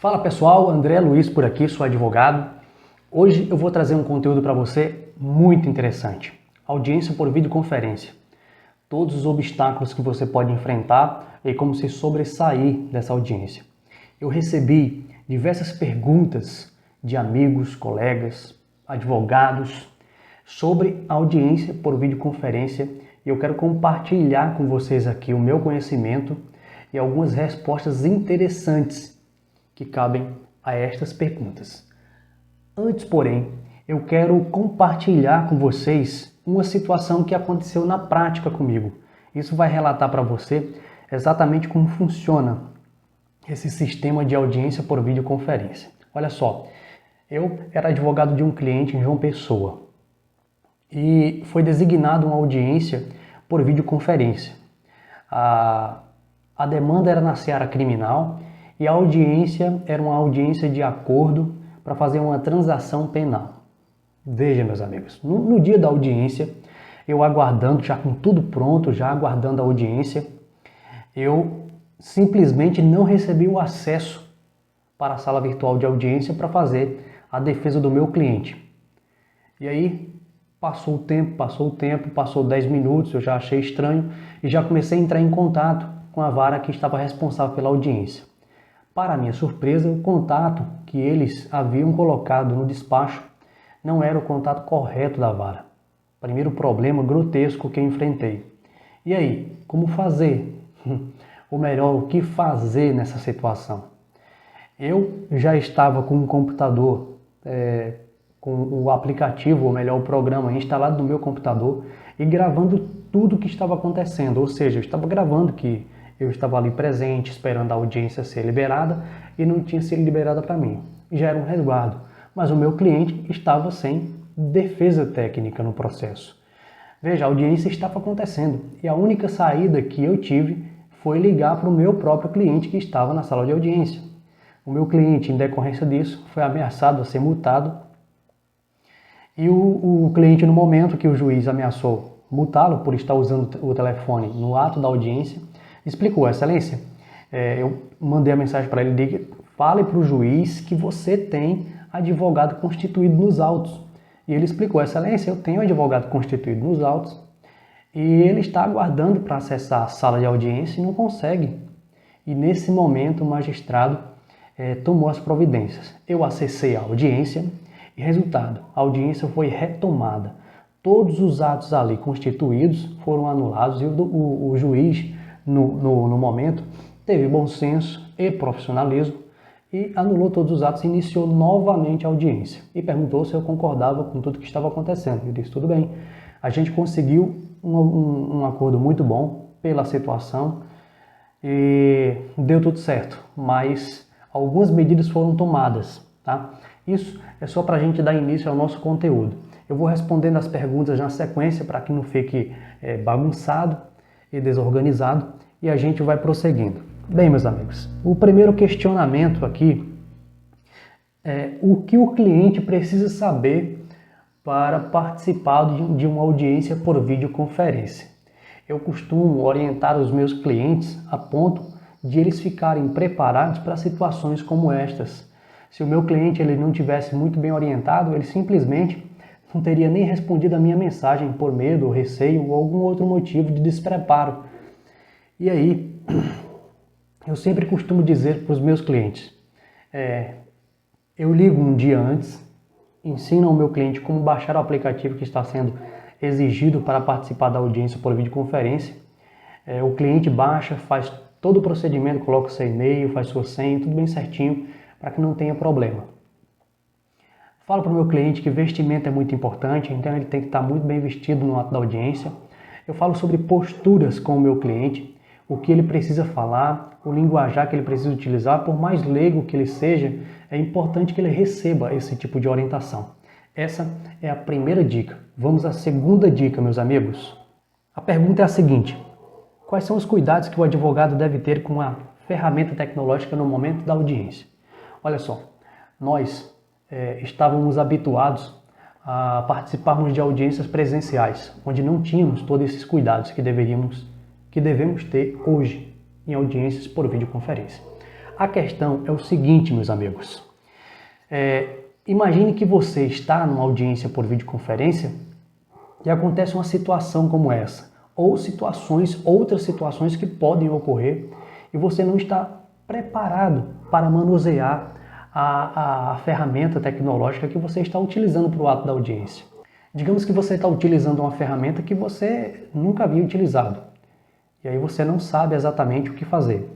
Fala pessoal, André Luiz por aqui, sou advogado. Hoje eu vou trazer um conteúdo para você muito interessante. Audiência por videoconferência. Todos os obstáculos que você pode enfrentar e como se sobressair dessa audiência. Eu recebi diversas perguntas de amigos, colegas, advogados sobre audiência por videoconferência e eu quero compartilhar com vocês aqui o meu conhecimento e algumas respostas interessantes que cabem a estas perguntas. Antes, porém, eu quero compartilhar com vocês uma situação que aconteceu na prática comigo. Isso vai relatar para você exatamente como funciona esse sistema de audiência por videoconferência. Olha só, eu era advogado de um cliente em João Pessoa e foi designado uma audiência por videoconferência. A demanda era na seara criminal e a audiência era uma audiência de acordo para fazer uma transação penal. Veja, meus amigos, no dia da audiência, eu aguardando, já com tudo pronto, já aguardando a audiência, eu simplesmente não recebi o acesso para a sala virtual de audiência para fazer a defesa do meu cliente. E aí, passou 10 minutos, eu já achei estranho e já comecei a entrar em contato com a vara que estava responsável pela audiência. Para minha surpresa, o contato que eles haviam colocado no despacho não era o contato correto da vara. Primeiro problema grotesco que eu enfrentei. E aí, como fazer? Ou melhor, o que fazer nessa situação? Eu já estava com um computador, com o aplicativo, ou melhor, o programa instalado no meu computador e gravando tudo o que estava acontecendo. Ou seja, eu estava gravando que eu estava ali presente, esperando a audiência ser liberada e não tinha sido liberada para mim. Já era um resguardo, mas o meu cliente estava sem defesa técnica no processo. Veja, a audiência estava acontecendo e a única saída que eu tive foi ligar para o meu próprio cliente que estava na sala de audiência. O meu cliente, em decorrência disso, foi ameaçado a ser multado e o cliente, no momento que o juiz ameaçou multá-lo por estar usando o telefone no ato da audiência, explicou: excelência, eu mandei a mensagem para ele, fale para o juiz que você tem advogado constituído nos autos. E ele explicou: excelência, eu tenho advogado constituído nos autos e ele está aguardando para acessar a sala de audiência e não consegue. E nesse momento o magistrado tomou as providências. Eu acessei a audiência e resultado, a audiência foi retomada. Todos os atos ali constituídos foram anulados e o juiz, no momento, teve bom senso e profissionalismo e anulou todos os atos e iniciou novamente a audiência. E perguntou se eu concordava com tudo que estava acontecendo. Eu disse: tudo bem. A gente conseguiu um acordo muito bom pela situação e deu tudo certo, mas algumas medidas foram tomadas, tá? Isso é só para a gente dar início ao nosso conteúdo. Eu vou respondendo as perguntas na sequência para que não fique bagunçado e desorganizado e a gente vai prosseguindo. Bem, meus amigos, o primeiro questionamento aqui é o que o cliente precisa saber para participar de uma audiência por videoconferência. Eu costumo orientar os meus clientes a ponto de eles ficarem preparados para situações como estas. Se o meu cliente ele não tivesse muito bem orientado, ele simplesmente não teria nem respondido a minha mensagem por medo, ou receio ou algum outro motivo de despreparo. E aí, eu sempre costumo dizer para os meus clientes, eu ligo um dia antes, ensino ao meu cliente como baixar o aplicativo que está sendo exigido para participar da audiência por videoconferência. O cliente baixa, faz todo o procedimento, coloca seu e-mail, faz sua senha, tudo bem certinho, para que não tenha problema. Falo para o meu cliente que vestimento é muito importante, então ele tem que estar muito bem vestido no ato da audiência. Eu falo sobre posturas com o meu cliente, o que ele precisa falar, o linguajar que ele precisa utilizar, por mais leigo que ele seja, é importante que ele receba esse tipo de orientação. Essa é a primeira dica. Vamos à segunda dica, meus amigos. A pergunta é a seguinte: quais são os cuidados que o advogado deve ter com a ferramenta tecnológica no momento da audiência? Olha só, nós estávamos habituados a participarmos de audiências presenciais, onde não tínhamos todos esses cuidados que devemos ter hoje em audiências por videoconferência. A questão é o seguinte, meus amigos. Imagine que você está numa audiência por videoconferência e acontece uma situação como essa, ou outras situações que podem ocorrer e você não está preparado para manusear a ferramenta tecnológica que você está utilizando para o ato da audiência. Digamos que você está utilizando uma ferramenta que você nunca havia utilizado e aí você não sabe exatamente o que fazer.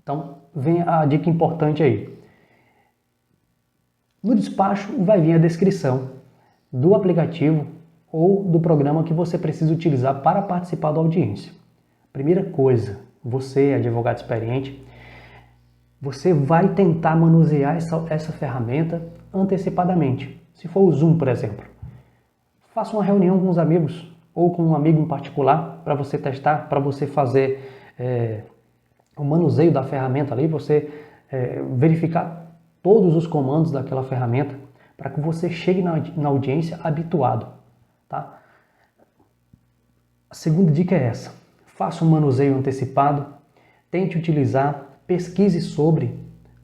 Então, vem a dica importante aí. No despacho vai vir a descrição do aplicativo ou do programa que você precisa utilizar para participar da audiência. Primeira coisa, você, advogado experiente, você vai tentar manusear essa ferramenta antecipadamente. Se for o Zoom, por exemplo, faça uma reunião com os amigos ou com um amigo em particular para você testar, para você fazer o manuseio da ferramenta ali, você verificar todos os comandos daquela ferramenta para que você chegue na audiência habituado. Tá? A segunda dica é essa. Faça um manuseio antecipado, tente utilizar, pesquise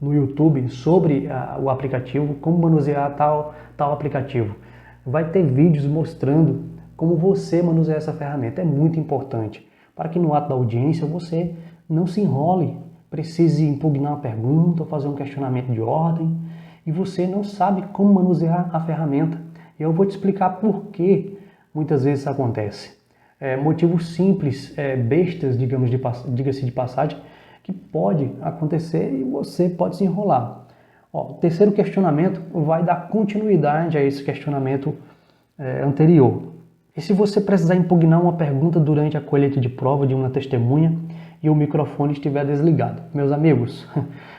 no YouTube sobre o aplicativo, como manusear tal aplicativo. Vai ter vídeos mostrando como você manusear essa ferramenta. É muito importante para que no ato da audiência você não se enrole, precise impugnar uma pergunta ou fazer um questionamento de ordem e você não sabe como manusear a ferramenta. E eu vou te explicar por que muitas vezes isso acontece. Motivos simples, bestas, diga-se de passagem, que pode acontecer e você pode se enrolar. O terceiro questionamento vai dar continuidade a esse questionamento anterior. E se você precisar impugnar uma pergunta durante a colheita de prova de uma testemunha e o microfone estiver desligado? Meus amigos,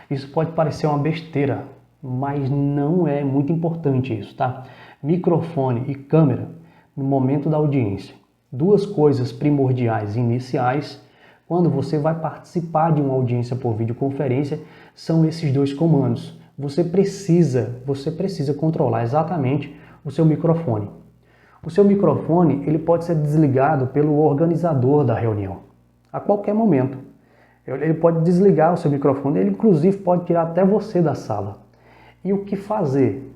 isso pode parecer uma besteira, mas não é muito importante isso, tá? Microfone e câmera no momento da audiência. Duas coisas primordiais iniciais quando você vai participar de uma audiência por videoconferência são esses dois comandos. Você precisa controlar exatamente o seu microfone. O seu microfone ele pode ser desligado pelo organizador da reunião a qualquer momento. Ele pode desligar o seu microfone, ele inclusive pode tirar até você da sala. E o que fazer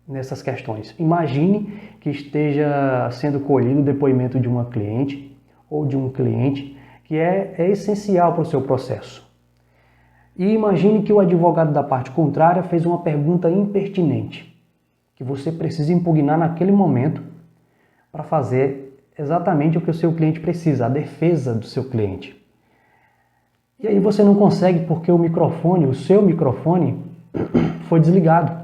nessas questões? Imagine que esteja sendo colhido o depoimento de uma cliente ou de um cliente que é essencial para o seu processo. E imagine que o advogado da parte contrária fez uma pergunta impertinente, que você precisa impugnar naquele momento para fazer exatamente o que o seu cliente precisa, a defesa do seu cliente. E aí você não consegue porque o seu microfone foi desligado.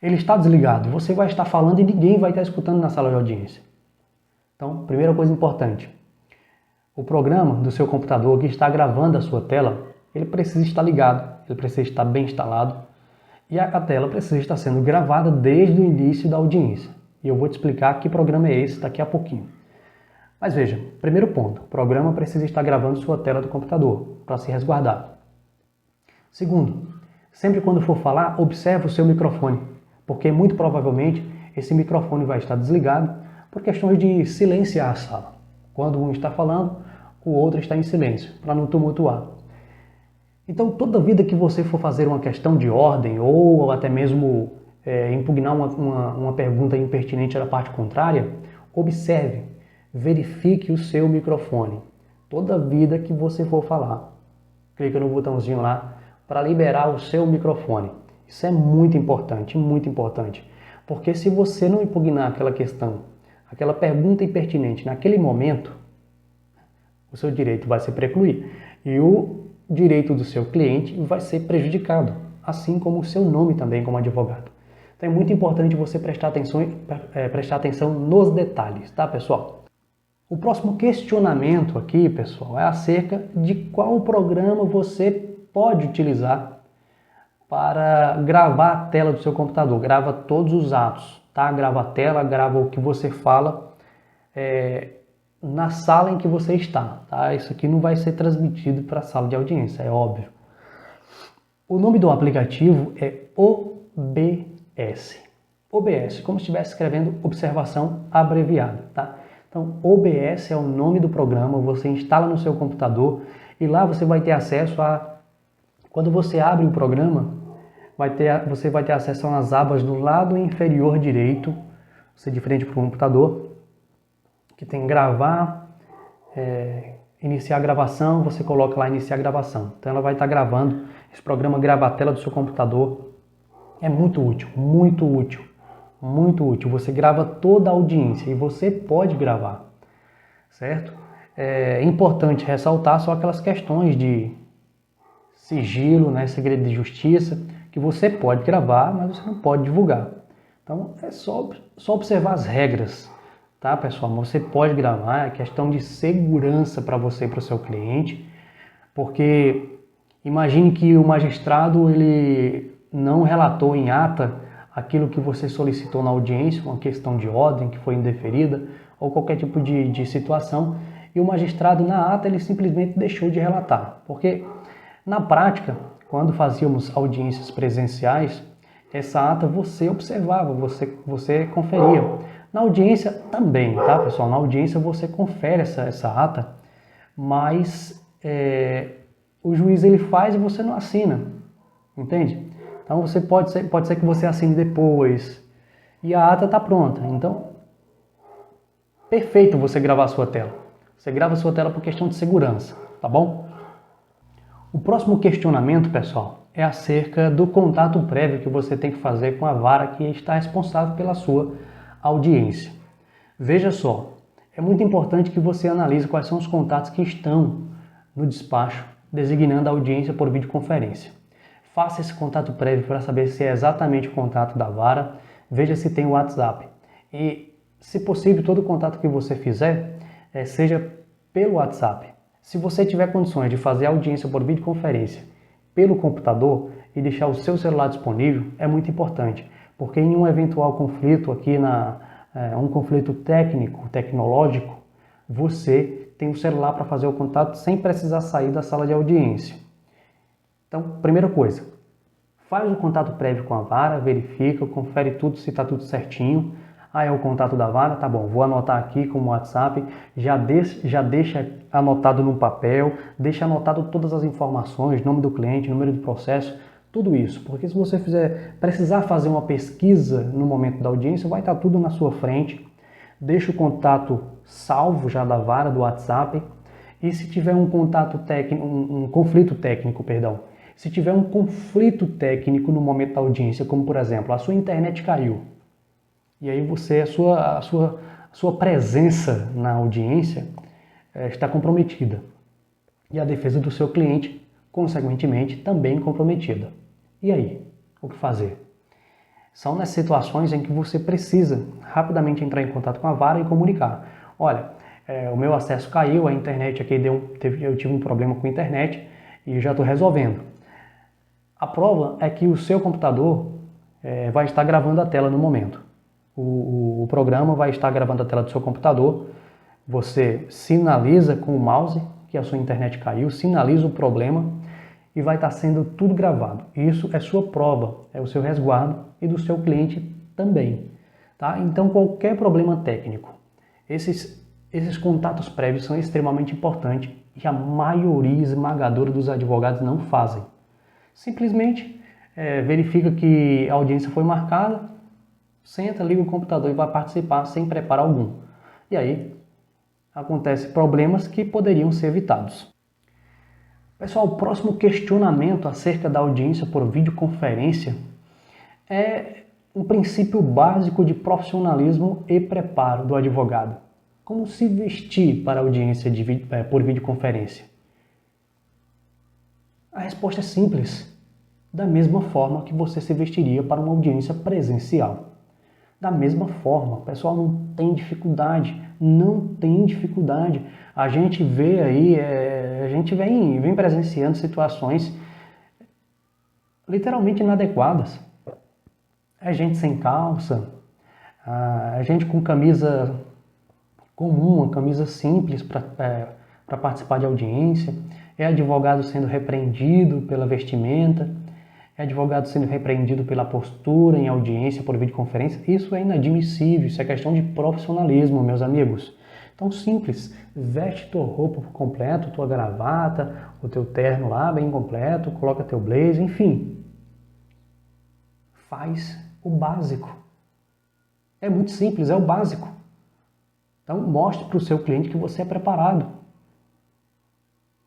Ele está desligado, você vai estar falando e ninguém vai estar escutando na sala de audiência. Então, primeira coisa importante, o programa do seu computador que está gravando a sua tela, ele precisa estar ligado, ele precisa estar bem instalado e a tela precisa estar sendo gravada desde o início da audiência. E eu vou te explicar que programa é esse daqui a pouquinho. Mas veja, primeiro ponto, o programa precisa estar gravando sua tela do computador para se resguardar. Segundo, sempre quando for falar, observe o seu microfone, porque muito provavelmente esse microfone vai estar desligado por questões de silenciar a sala. Quando um está falando, o outro está em silêncio, para não tumultuar. Então, toda vida que você for fazer uma questão de ordem ou até mesmo impugnar uma pergunta impertinente da parte contrária, observe, verifique o seu microfone. Toda vida que você for falar, clica no botãozinho lá para liberar o seu microfone. Isso é muito importante, porque se você não impugnar aquela questão, aquela pergunta impertinente naquele momento, o seu direito vai se precluir e o direito do seu cliente vai ser prejudicado, assim como o seu nome também como advogado. Então é muito importante você prestar atenção nos detalhes, tá, pessoal? O próximo questionamento aqui, pessoal, é acerca de qual programa você pode utilizar para gravar a tela do seu computador. Grava todos os atos, tá? Grava a tela, grava o que você fala na sala em que você está, tá? Isso aqui não vai ser transmitido para a sala de audiência, é óbvio. O nome do aplicativo é OBS. OBS, como se estivesse escrevendo observação abreviada, tá? Então, OBS é o nome do programa, você instala no seu computador e lá você vai ter acesso a Quando você abre o programa, você vai ter acesso às abas do lado inferior direito, você de frente para o computador, que tem gravar, iniciar a gravação, você coloca lá iniciar a gravação. Então ela vai estar gravando, esse programa grava a tela do seu computador. É muito útil, muito útil, muito útil. Você grava toda a audiência e você pode gravar, certo? É importante ressaltar só aquelas questões de sigilo, né, segredo de justiça, que você pode gravar, mas você não pode divulgar. Então é só observar as regras, tá, pessoal? Você pode gravar, é questão de segurança para você e para o seu cliente, porque imagine que o magistrado ele não relatou em ata aquilo que você solicitou na audiência, uma questão de ordem que foi indeferida ou qualquer tipo de situação, e o magistrado na ata ele simplesmente deixou de relatar, porque na prática, quando fazíamos audiências presenciais, essa ata você observava, você conferia. Na audiência também, tá, pessoal? Na audiência você confere essa ata, mas o juiz ele faz e você não assina, entende? Então você pode ser que você assine depois e a ata está pronta. Então, perfeito você gravar a sua tela. Você grava a sua tela por questão de segurança, tá bom? O próximo questionamento, pessoal, é acerca do contato prévio que você tem que fazer com a vara que está responsável pela sua audiência. Veja só, é muito importante que você analise quais são os contatos que estão no despacho designando a audiência por videoconferência. Faça esse contato prévio para saber se é exatamente o contato da vara, veja se tem o WhatsApp e, se possível, todo o contato que você fizer seja pelo WhatsApp. Se você tiver condições de fazer audiência por videoconferência pelo computador e deixar o seu celular disponível, é muito importante, porque em um eventual conflito aqui, um conflito tecnológico, você tem o celular para fazer o contato sem precisar sair da sala de audiência. Então, primeira coisa, faz o contato prévio com a vara, verifica, confere tudo, se está tudo certinho. Ah, é o contato da vara? Tá bom, vou anotar aqui como WhatsApp, já deixa anotado no papel, deixa anotado todas as informações, nome do cliente, número do processo, tudo isso. Porque se você precisar fazer uma pesquisa no momento da audiência, vai estar tudo na sua frente. Deixa o contato salvo já da vara, do WhatsApp. E se tiver um conflito técnico, se tiver um conflito técnico no momento da audiência, como por exemplo, a sua internet caiu, e aí a sua presença na audiência está comprometida. E a defesa do seu cliente, consequentemente, também comprometida. E aí? O que fazer? São nessas situações em que você precisa rapidamente entrar em contato com a vara e comunicar. Olha, o meu acesso caiu, a internet aqui eu tive um problema com a internet e já estou resolvendo. A prova é que o seu computador vai estar gravando a tela no momento. O programa vai estar gravando a tela do seu computador, você sinaliza com o mouse que a sua internet caiu, sinaliza o problema e vai estar sendo tudo gravado. Isso é sua prova, é o seu resguardo e do seu cliente também. Tá? Então qualquer problema técnico, esses contatos prévios são extremamente importantes e a maioria esmagadora dos advogados não fazem. Simplesmente verifica que a audiência foi marcada, senta, liga o computador e vai participar sem preparo algum. E aí acontecem problemas que poderiam ser evitados. Pessoal, o próximo questionamento acerca da audiência por videoconferência é um princípio básico de profissionalismo e preparo do advogado. Como se vestir para a audiência por videoconferência? A resposta é simples. Da mesma forma que você se vestiria para uma audiência presencial. Da mesma forma, pessoal, não tem dificuldade, A gente vê aí, a gente vem presenciando situações literalmente inadequadas. É gente sem calça, a gente com camisa comum, uma camisa simples para participar de audiência, é advogado sendo repreendido pela vestimenta, é advogado sendo repreendido pela postura em audiência por videoconferência. Isso é inadmissível, isso é questão de profissionalismo, meus amigos. Tão simples, veste tua roupa por completo, tua gravata, o teu terno lá bem completo, coloca teu blazer, enfim. Faz o básico. É muito simples, é o básico. Então mostre para o seu cliente que você é preparado.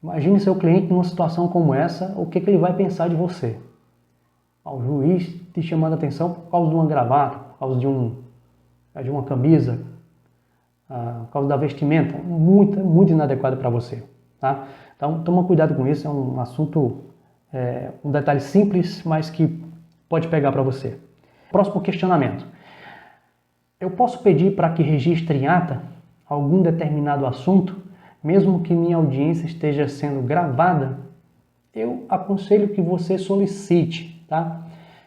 Imagine seu cliente numa situação como essa, o que ele vai pensar de você? O juiz te chamando a atenção por causa de uma gravata, por causa de uma camisa, por causa da vestimenta, muito inadequado para você. Tá? Então toma cuidado com isso, é um assunto, um detalhe simples, mas que pode pegar para você. Próximo questionamento. Eu posso pedir para que registre em ata algum determinado assunto, mesmo que minha audiência esteja sendo gravada? Eu aconselho que você solicite, tá?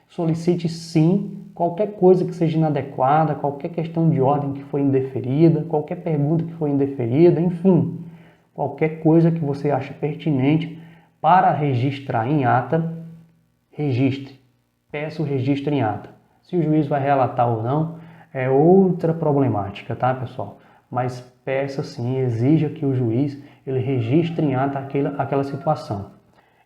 Solicite sim, qualquer coisa que seja inadequada, qualquer questão de ordem que foi indeferida, qualquer pergunta que foi indeferida, enfim, qualquer coisa que você ache pertinente para registrar em ata, registre. Peça o registro em ata. Se o juiz vai relatar ou não, é outra problemática, tá, pessoal? Mas peça sim, exija que o juiz ele registre em ata aquela situação.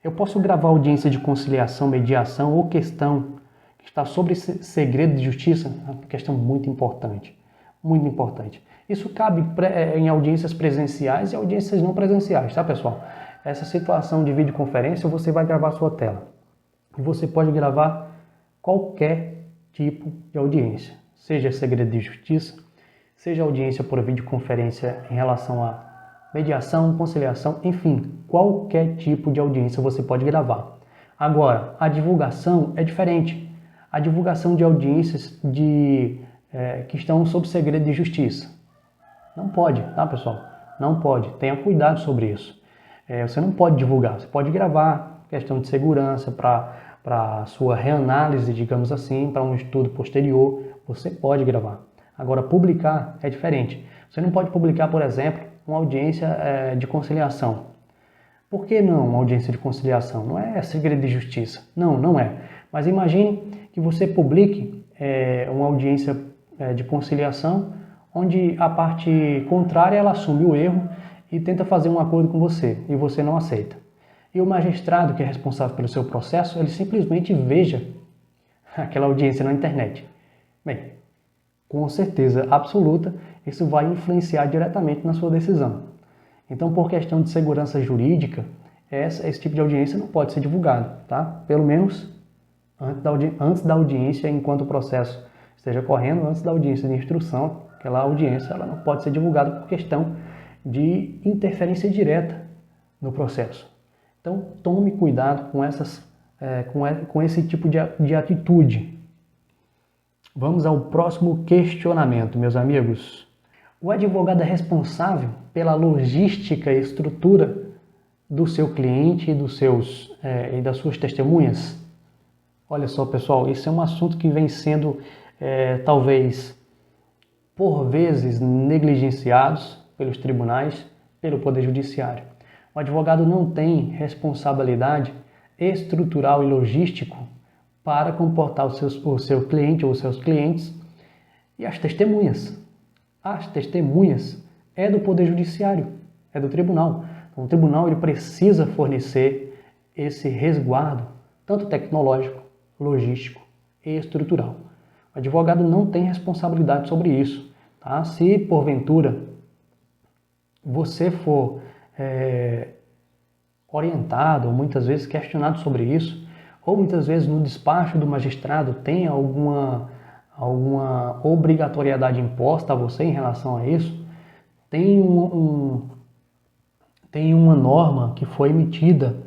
Eu posso gravar audiência de conciliação, mediação ou questão que está sobre segredo de justiça? É uma questão muito importante, muito importante. Isso cabe em audiências presenciais e audiências não presenciais, tá, pessoal? Essa situação de videoconferência, você vai gravar a sua tela. E você pode gravar qualquer tipo de audiência, seja segredo de justiça, seja audiência por videoconferência em relação a mediação, conciliação, enfim, qualquer tipo de audiência você pode gravar. Agora, a divulgação é diferente. A divulgação de audiências que estão sob segredo de justiça. Não pode, tá, pessoal? Não pode. Tenha cuidado sobre isso. Você não pode divulgar. Você pode gravar, questão de segurança, para sua reanálise, digamos assim, para um estudo posterior, você pode gravar. Agora, publicar é diferente. Você não pode publicar, por exemplo, uma audiência de conciliação. Por que não uma audiência de conciliação? Não é segredo de justiça. Não, não é. Mas imagine que você publique uma audiência de conciliação onde a parte contrária ela assume o erro e tenta fazer um acordo com você e você não aceita. E o magistrado, que é responsável pelo seu processo, ele simplesmente veja aquela audiência na internet. Bem, com certeza absoluta, isso vai influenciar diretamente na sua decisão. Então, por questão de segurança jurídica, esse tipo de audiência não pode ser divulgado, tá? Pelo menos antes da audiência, enquanto o processo esteja correndo, antes da audiência de instrução, aquela audiência ela não pode ser divulgada por questão de interferência direta no processo. Então, tome cuidado com esse tipo de atitude. Vamos ao próximo questionamento, meus amigos. O advogado é responsável pela logística e estrutura do seu cliente e das suas testemunhas? Olha só, pessoal, isso é um assunto que vem sendo, talvez, por vezes, negligenciados pelos tribunais, pelo Poder Judiciário. O advogado não tem responsabilidade estrutural e logístico para comportar o seu cliente ou os seus clientes e as testemunhas. As testemunhas é do Poder Judiciário, é do tribunal. Então, o tribunal ele precisa fornecer esse resguardo, tanto tecnológico, logístico e estrutural. O advogado não tem responsabilidade sobre isso. Tá? Se, porventura, você for orientado ou muitas vezes questionado sobre isso, ou muitas vezes no despacho do magistrado tem alguma obrigatoriedade imposta a você em relação a isso, tem uma norma que foi emitida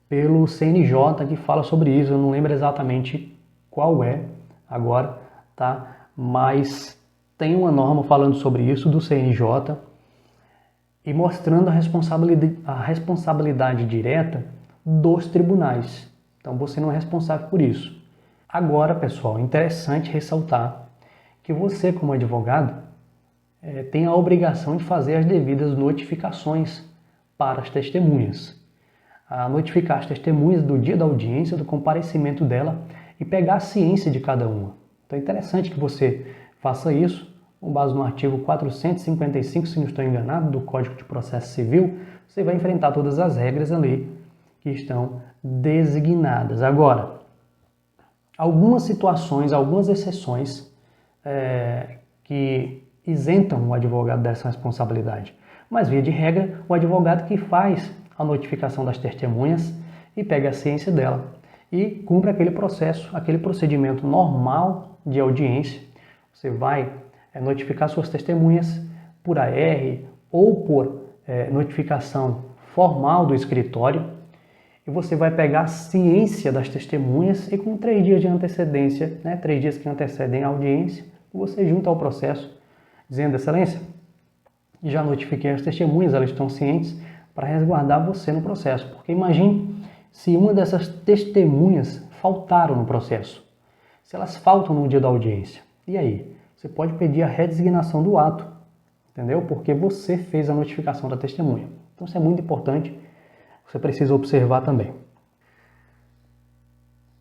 pelo CNJ que fala sobre isso. Eu não lembro exatamente qual é agora, tá? Mas tem uma norma falando sobre isso do CNJ e mostrando a responsabilidade direta dos tribunais. Então você não é responsável por isso. Agora, pessoal, é interessante ressaltar que você, como advogado, tem a obrigação de fazer as devidas notificações para as testemunhas. Notificar as testemunhas do dia da audiência, do comparecimento dela e pegar a ciência de cada uma. Então é interessante que você faça isso com base no artigo 455, se não estou enganado, do Código de Processo Civil, você vai enfrentar todas as regras ali que estão designadas. Agora, algumas situações, algumas exceções que isentam o advogado dessa responsabilidade. Mas, via de regra, o advogado que faz a notificação das testemunhas e pega a ciência dela e cumpre aquele processo, aquele procedimento normal de audiência. Você vai notificar suas testemunhas por AR ou por notificação formal do escritório, e você vai pegar a ciência das testemunhas e com 3 dias de antecedência, 3 dias que antecedem a audiência, você junta ao processo, dizendo: Excelência, já notifiquei as testemunhas, elas estão cientes, para resguardar você no processo. Porque imagine se uma dessas testemunhas faltaram no processo, se elas faltam no dia da audiência, e aí? Você pode pedir a redesignação do ato, entendeu? Porque você fez a notificação da testemunha. Então isso é muito importante, você precisa observar também.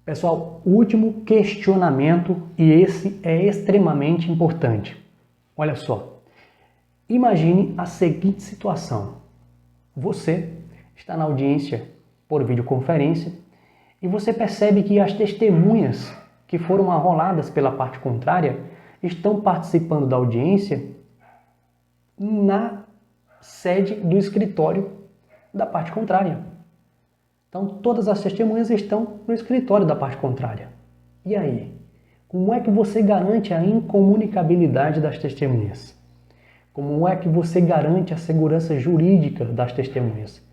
Pessoal, o último questionamento, e esse é extremamente importante. Olha só, imagine a seguinte situação. Você está na audiência por videoconferência e você percebe que as testemunhas que foram arroladas pela parte contrária estão participando da audiência na sede do escritório da parte contrária. Então, todas as testemunhas estão no escritório da parte contrária. E aí? Como é que você garante a incomunicabilidade das testemunhas? Como é que você garante a segurança jurídica das testemunhas?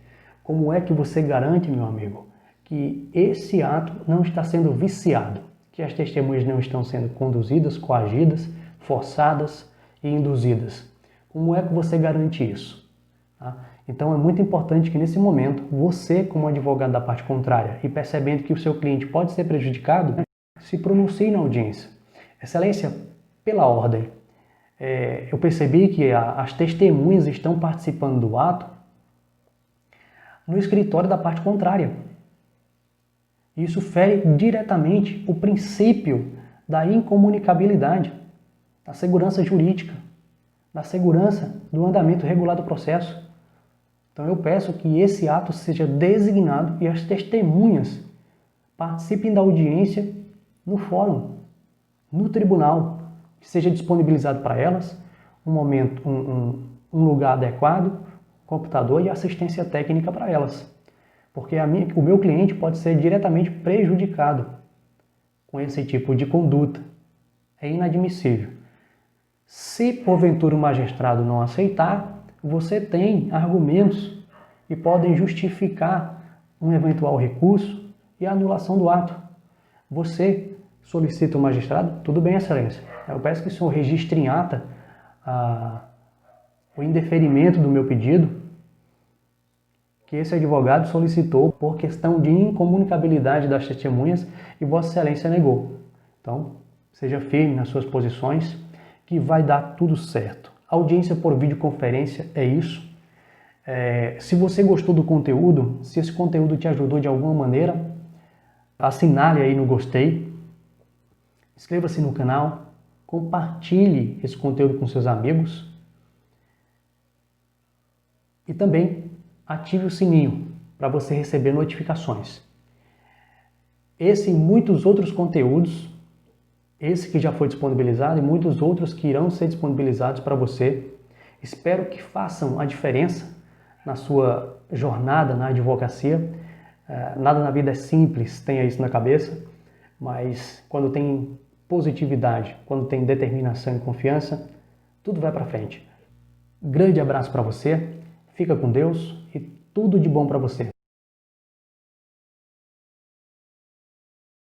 Como é que você garante, meu amigo, que esse ato não está sendo viciado, que as testemunhas não estão sendo conduzidas, coagidas, forçadas e induzidas? Como é que você garante isso? Tá? Então é muito importante que nesse momento, você como advogado da parte contrária e percebendo que o seu cliente pode ser prejudicado, se pronuncie na audiência. Excelência, pela ordem, eu percebi que as testemunhas estão participando do ato no escritório da parte contrária. Isso fere diretamente o princípio da incomunicabilidade, da segurança jurídica, da segurança do andamento regular do processo. Então eu peço que esse ato seja designado e as testemunhas participem da audiência no fórum, no tribunal, que seja disponibilizado para elas um lugar adequado, computador e assistência técnica para elas. Porque o meu cliente pode ser diretamente prejudicado com esse tipo de conduta. É inadmissível. Se porventura o magistrado não aceitar, você tem argumentos que podem justificar um eventual recurso e a anulação do ato. Você solicita o magistrado, tudo bem, excelência. Eu peço que o senhor registre em ata o indeferimento do meu pedido, que esse advogado solicitou por questão de incomunicabilidade das testemunhas e Vossa Excelência negou. Então, seja firme nas suas posições, que vai dar tudo certo. Audiência por videoconferência é isso. Se você gostou do conteúdo, se esse conteúdo te ajudou de alguma maneira, assinale aí no gostei, inscreva-se no canal, compartilhe esse conteúdo com seus amigos e também ative o sininho para você receber notificações. Esse e muitos outros conteúdos, esse que já foi disponibilizado e muitos outros que irão ser disponibilizados para você, espero que façam a diferença na sua jornada na advocacia. Nada na vida é simples, tenha isso na cabeça, mas quando tem positividade, quando tem determinação e confiança, tudo vai para frente. Grande abraço para você, fica com Deus e tudo de bom para você.